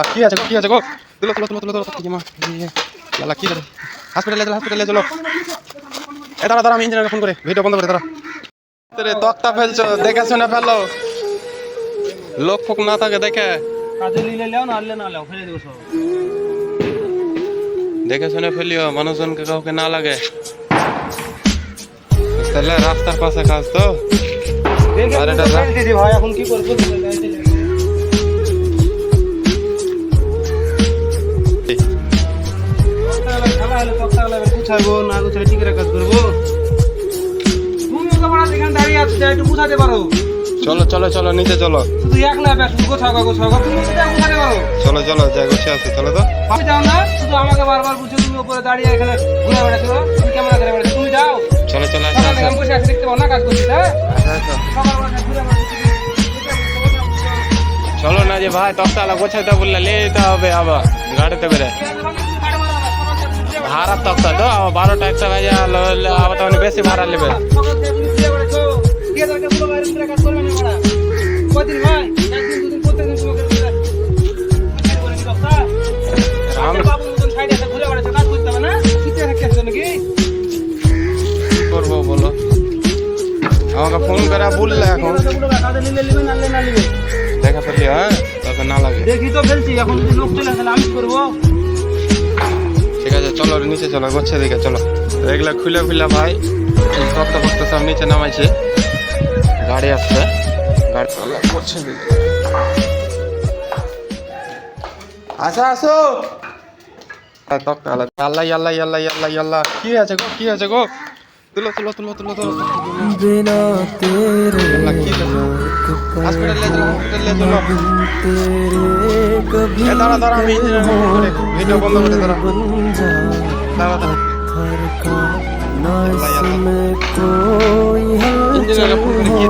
কি আছে কি আছে গো তুলো তুলো তুলো তুলো তুলো কি মা লালা কি আছে হসপিটালে চলো এ দাঁড়া দাঁড়া আমি ইঞ্জিনিয়ারকে ফোন করে ভিডিও বন্ধ করে দাঁড়া তোরে তক্তা ফেলছো দেখে শুনে ফেলো লোক ফোক না থাকে দেখে কাজে নিলে লেও না আনলে না লেও ফেলে দেবো সব দেখে শুনে ফেলিও মানুষজনকে কাউকে না লাগে তাহলে রাস্তার পাশে কাজ তো আরে দাদা দিদি ভাই এখন কি করব গুছাবো না গুছাই টিকের কাজ করবো তুমি তো বড় এখানে দাঁড়িয়ে আছো একটু গুছাতে পারো চলো চলো চলো নিচে চলো শুধু একলা ব্যাস গোছাও তুমি তো গুছাতে পারো চলো চলো যাই গুছিয়ে আছে চলো তো আমি যাও না শুধু আমাকে বারবার বুঝছো তুমি উপরে দাঁড়িয়ে এখানে ঘুরে বেড়াচ্ছো তুমি ক্যামেরা ধরে বেড়াচ্ছো তুমি যাও চলো চলো আমি বসে আছি দেখতে পাও না কাজ করছি হ্যাঁ চলো না যে ভাই তক্তালা গোছাইতে বললে নিতে হবে আবার গাড়িতে করে ভাড়া তক্তা তো আবার 12টা একটা বাজে আবার তখন বেশি ভাড়া নেবে করবো বলো আমাকে ফোন করে বললে এখন দেখা ফেলি হ্যাঁ তবে না লাগে দেখি তো ফেলছি এখন যদি লোক চলে আসলে আমি করবো ঠিক আছে চলো নিচে চলো গোচ্ছে দিকে চলো এগুলা খুলে ভাই তক্তা ফক্তা সব নিচে নামাইছে গাড়ি আসছে গাড়ি গোচ্ছে দিকে আসো আসো তক্তা আল্লাহ আল্লাহ আল্লাহ আল্লাহ আল্লাহ কি আছে গো তুলো তুলো তুলো তুলো তুলো बिना तेरे হসপিটালে চলো तेरे कभी দাঁড়া আমি ভিডিও বন্ধ করে দাঁড়া बन जा দাঁড়া पत्थर का ना इसमें कोई हलचल ইঞ্জিনিয়ারকে ফোন করে কি